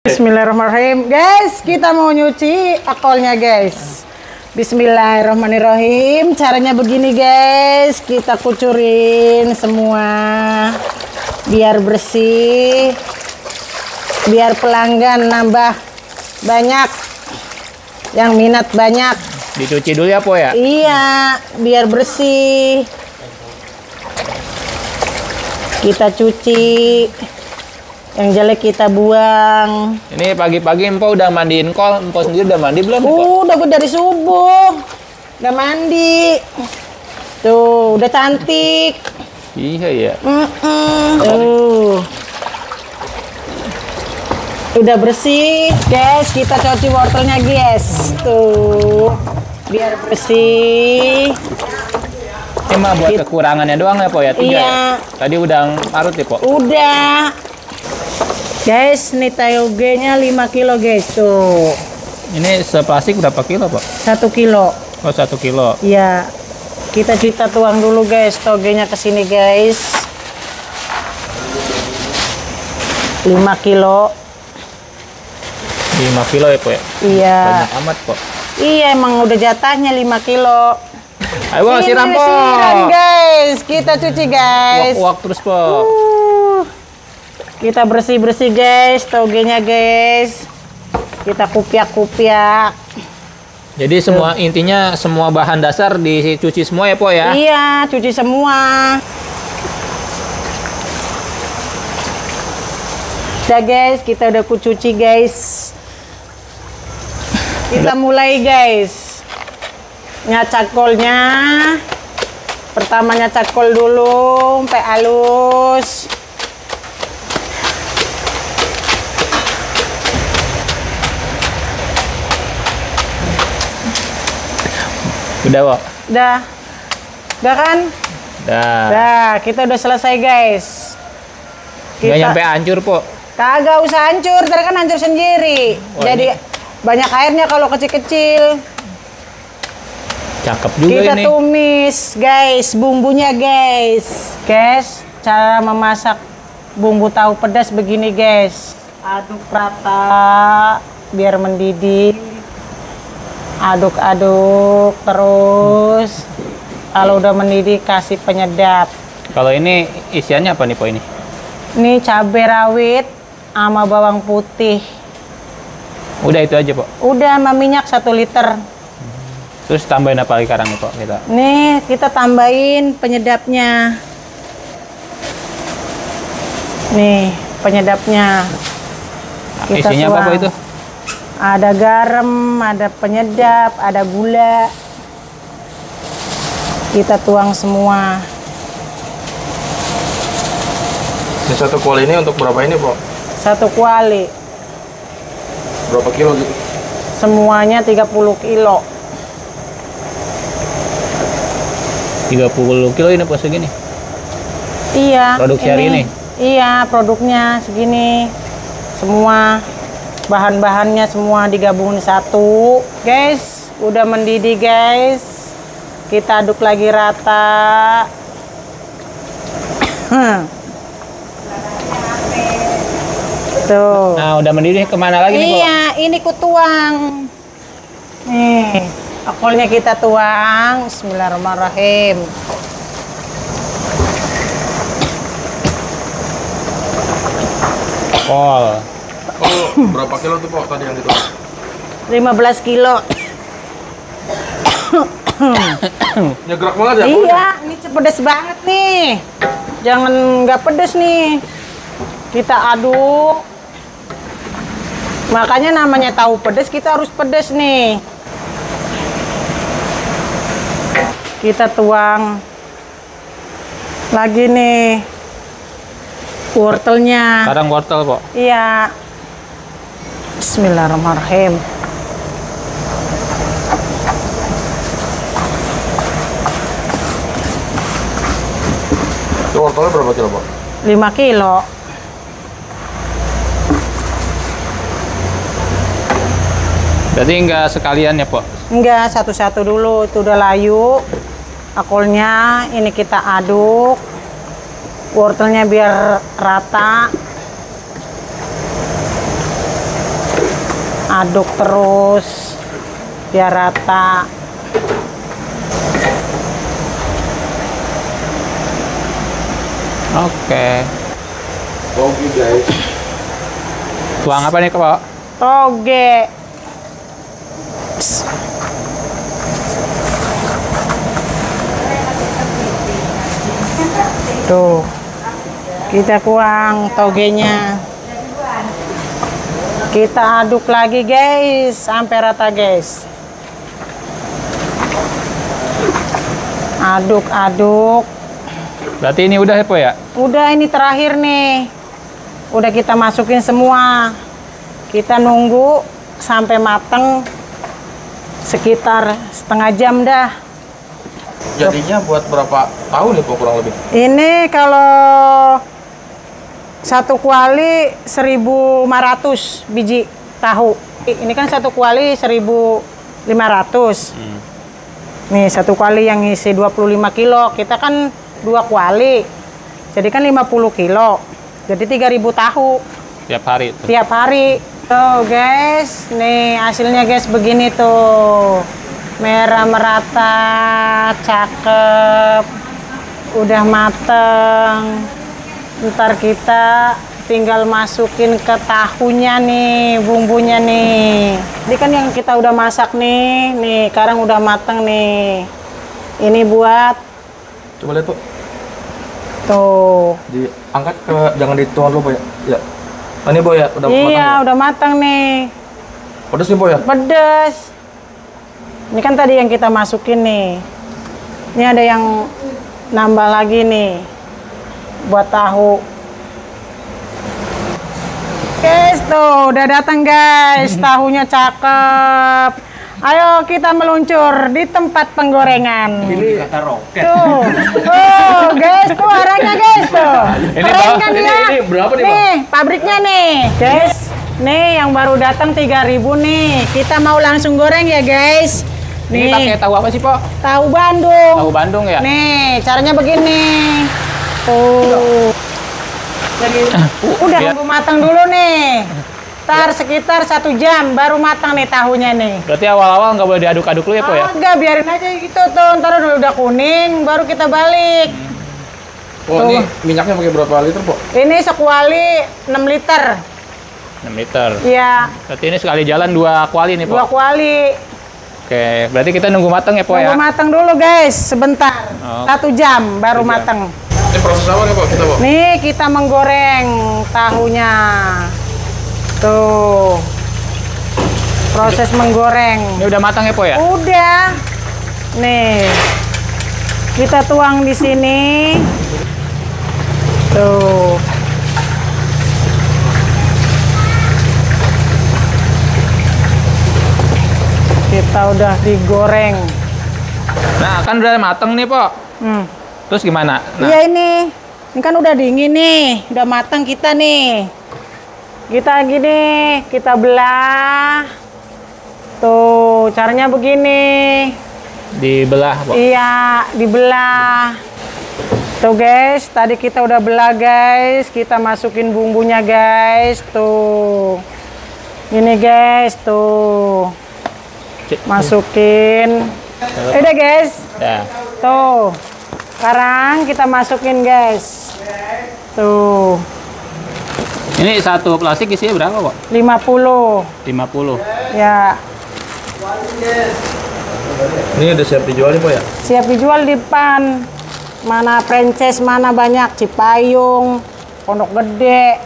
Bismillahirrahmanirrahim. Guys, kita mau nyuci akolnya guys. Bismillahirrahmanirrahim. Caranya begini guys. Kita kucurin semua biar bersih. Biar pelanggan nambah banyak. Yang minat banyak. Dicuci dulu ya, Po ya? Iya, biar bersih. Kita cuci. Yang jelek kita buang. Ini pagi-pagi Empo udah mandiin kol. Empo sendiri udah mandi belum? Udah, gue dari subuh. Udah mandi. Tuh, udah cantik. Iya ya. Tuh. Udah bersih. Guys, kita cuci wortelnya guys. Tuh. Biar bersih. Ini mah buat kekurangannya doang ya, Po ya? Tiga. Iya. Tadi udah parut ya, Po? Udah. Guys, nih tayogenya 5 kilo guys, tuh. Ini seplastik berapa kilo, Po? 1 kilo. Oh, 1 kilo. Iya. Kita tuang dulu guys, togenya ke sini guys. 5 kilo. 5 kilo ya, Po ya? Iya. Banyak amat, Po. Iya, emang udah jatahnya 5 kilo. Ayo, Po, siram, Po. Siram guys, kita cuci guys. Uak terus, Po. Kita bersih-bersih guys, togenya guys. Kita kupiak-kupiak. Jadi semua intinya semua bahan dasar dicuci semua ya, Po ya? Iya, cuci semua. Udah guys, kita udah kucuci guys. Kita mulai guys. Nyacak kolnya. Pertama nyacak kol dulu sampai halus. Udah, Po? Udah. Udah kan? Udah. Udah, kita udah selesai guys. Nggak nyampe hancur, Po? Kagak usah hancur, ntar kan hancur sendiri. Wah, jadi banyak airnya kalau kecil-kecil. Cakep juga Kita ini. tumis guys, bumbunya guys. Guys, cara memasak bumbu tahu pedas begini guys. Aduk rata biar mendidih. Aduk-aduk terus. Kalau udah mendidih kasih penyedap. Kalau ini isiannya apa nih, Po ini? Ini cabai rawit sama bawang putih. Udah itu aja, Po. Udah sama minyak 1 liter. Terus tambahin apa lagi sekarang nih, Po? Kita. Nih, kita tambahin penyedapnya. Nih, penyedapnya. Nah, isinya apa, Po itu? Ada garam, ada penyedap, ada gula. Kita tuang semua. Ini satu kuali ini untuk berapa ini, Po? 1 kuali. Berapa kilo gitu? Semuanya 30 kilo. 30 kilo ini, Po, segini? Iya. Produksi hari ini? Iya, produknya segini. Semua bahan-bahannya semua digabungin satu. Guys, udah mendidih guys. Kita aduk lagi rata. Tuh. Nah, udah mendidih kemana lagi nih, Po? Iya, ini kutuang. Nih, akolnya kita tuang. Bismillahirrahmanirrahim. Kol. Oh, berapa kilo tuh, Po, tadi yang dituang? 15 kilo. Nyegerak banget ya, Po? Iya, ini pedes banget nih. Jangan nggak pedes nih. Kita aduk. Makanya namanya tahu pedes, kita harus pedes nih. Kita tuang lagi nih wortelnya. Sekarang wortel, Po. Iya. Bismillahirrahmanirrahim. Itu wortelnya berapa kilo, Po? 5 kilo. Berarti nggak sekalian ya, Po? Enggak, satu-satu dulu. Itu udah layu. Akolnya ini kita aduk. Wortelnya biar rata. aduk terus biar rata. Oke. Oke guys. Tuang apa nih, Pak? Toge. Tuh, kita kuang togenya. Kita aduk lagi guys, sampai rata guys. Aduk-aduk. Berarti ini udah ya, Pak ya? Udah, ini terakhir nih. Udah kita masukin semua. Kita nunggu sampai mateng sekitar setengah jam dah. Jadinya buat berapa tahun nih Pak kurang lebih? Ini kalau satu kuali 1.500 biji tahu. Ini kan satu kuali 1.500. Nih satu kuali yang isi 25 kilo. Kita kan 2 kuali. Jadi kan 50 kilo. Jadi 3.000 tahu. Tiap hari tuh. Tiap hari. Tuh guys, nih hasilnya guys begini tuh. Merah merata, cakep. Udah mateng. Ntar kita tinggal masukin ke tahunya nih, bumbunya nih. Ini kan yang kita udah masak nih sekarang udah mateng nih. Ini buat. Coba lihat Pak. Tuh. Diangkat ke, jangan dituang dulu Pak ya. Ya. Nah, ini Boy ya, udah matang Iya, ya? udah matang nih. Pedes nih Boy ya? Pedes. Ini kan tadi yang kita masukin nih. Ini ada yang nambah lagi nih. Buat tahu. Guys, tuh udah datang guys. Tahunya cakep. Ayo kita meluncur di tempat penggorengan. Ini kata roket. Tuh. Oh, guys, tuh arahnya guys tuh. Ini, Keren Bang. kan Ini- ya? ini berapa nih, Bang? Nih, pabriknya nih. Guys, nih yang baru datang 3.000 nih. Kita mau langsung goreng ya, guys. Ini pakai tahu apa sih, Pak? Tahu Bandung. Tahu Bandung ya? Nih, caranya begini. Tuh. Jadi, udah Biar- tunggu matang dulu nih. Ntar sekitar 1 jam baru matang nih tahunya nih. Berarti awal-awal nggak boleh diaduk-aduk dulu ya, Pak ya? Enggak, biarin aja gitu tuh. Ntar udah kuning, baru kita balik. Oh, ini minyaknya pakai berapa liter Pak? Ini sekuali 6 liter. 6 liter. Iya, Berarti ini sekali jalan 2 kuali nih, 2 Pak? kuali. Oke, berarti kita nunggu matang ya, Pak ya? Tunggu matang dulu guys, sebentar. Oh. 1 jam baru 1 jam. matang. Ini proses apa nih Pak kita Pak? Nih kita menggoreng tahunya. Tuh. Proses menggoreng. Ini udah matang ya, Pak ya? Udah. Nih. Kita tuang di sini. Tuh. Kita udah digoreng. Nah, kan udah matang nih, Pak. Terus gimana? Nah, Iya ini kan udah dingin nih, udah matang kita nih. Kita gini, kita belah. Tuh, caranya begini. dibelah, Pak. Iya, dibelah. Tuh guys, tadi kita udah belah guys. Kita masukin bumbunya guys. Tuh. Ini guys, tuh. Masukin. Udah guys. Ya. Tuh. Sekarang kita masukin guys. Tuh. Ini satu plastik isinya berapa, Pak? 50. 50. Ya, Ini udah siap dijual nih Pak ya? siap dijual di depan. Mana franchise, mana banyak. Cipayung, Pondok Gede,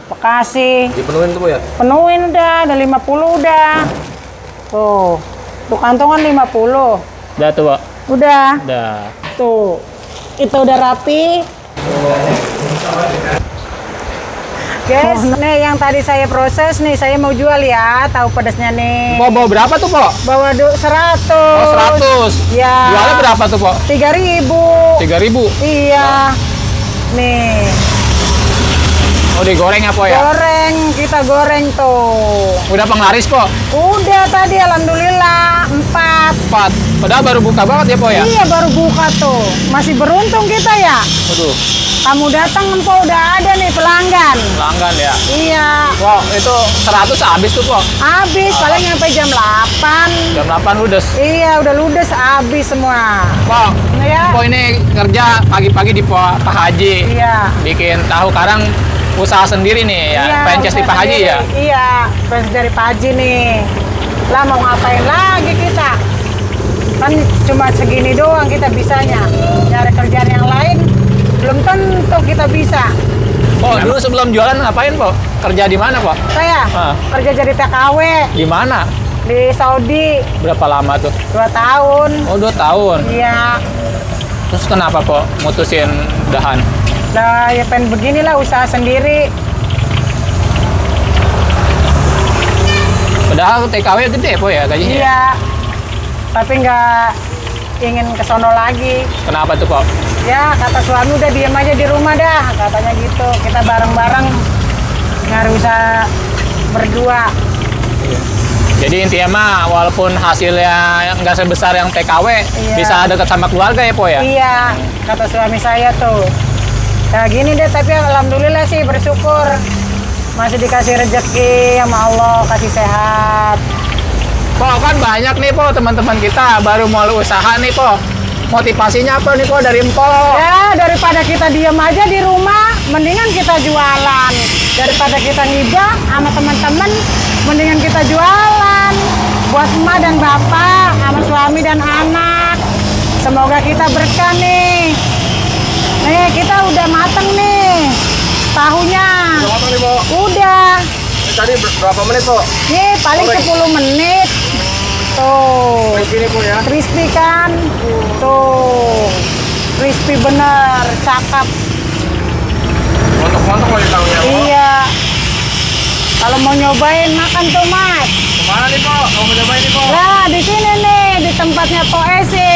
Bekasi. Dipenuhin tuh Pak ya? Penuhin udah, ada 50 udah. Tuh. Tuh kantongan 50. Udah tuh, Pak. Udah. Udah. Tuh. Itu udah rapi. Guys, nih yang tadi saya proses nih, saya mau jual ya, tahu pedasnya nih. Mau bawa berapa tuh, Pak? Bawa 100. Oh, 100. Ya. Jualnya berapa tuh, Pak? 3.000. 3.000. Iya. Nih. Oh, digoreng ya, Po ya? Goreng, kita goreng tuh. Udah penglaris, Po? Udah tadi alhamdulillah 4. 4. Padahal baru buka banget ya, Po ya? Iya baru buka tuh. Masih beruntung kita ya. Waduh, Kamu datang Po udah ada nih pelanggan. pelanggan ya. Iya. Wow, itu 100 habis tuh, Po. Habis paling sampai jam 8. Jam 8 ludes. Iya udah ludes habis semua. Po, Ya. Po ini kerja pagi-pagi di Pak Haji. Iya. Bikin tahu karang usaha sendiri nih ya. Iya, Franchise di usaha Pak Haji sendiri. ya. Iya, franchise dari Pak Haji nih. Lah mau ngapain lagi kita? Kan cuma segini doang kita bisanya. Cari kerjaan yang lain belum tentu kita bisa. Po, dulu sebelum jualan ngapain, Po? Kerja di mana, Po? Saya Ah. kerja jadi TKW Di mana? di Saudi Berapa lama tuh? 2 tahun. Oh, 2 tahun. Iya. Terus kenapa, Po, mutusin udahan? Nah, ya pengen beginilah usaha sendiri. Padahal TKW gede, Po ya gajinya. Iya. Tapi nggak ingin ke sono lagi. Kenapa tuh, Po? Ya, kata suami udah diem aja di rumah dah, katanya gitu. Kita bareng-bareng nyari usaha berdua. Jadi intinya mah walaupun hasilnya nggak sebesar yang TKW, Iya. bisa dekat sama keluarga ya, Po ya? Iya, kata suami saya tuh. Ya gini deh, tapi alhamdulillah sih bersyukur. Masih dikasih rezeki sama Allah, kasih sehat. Po, kan banyak nih, Po, teman-teman kita baru mau usaha nih, Po. Motivasinya apa nih, Po, dari Empo? Ya, daripada kita diem aja di rumah, mendingan kita jualan. Daripada kita ngibah sama teman-teman, mendingan kita jualan. Buat emak dan bapak, sama suami dan anak. Semoga kita berkah nih. Nih, kita udah mateng nih. Tahunya. Udah matang nih, Po. Udah. Ini tadi berapa menit, Po? Nih, paling Goreng. 10 menit. Tuh. Kayak gini, Po ya. Crispy kan? Tuh. Crispy bener, cakep. Montok-montok lagi tahunya, Po. Iya. Kalau mau nyobain makan tuh, Mas. Kemana nih, Po? Mau cobain nih, Po? Lah, di sini nih, di tempatnya Po Esi.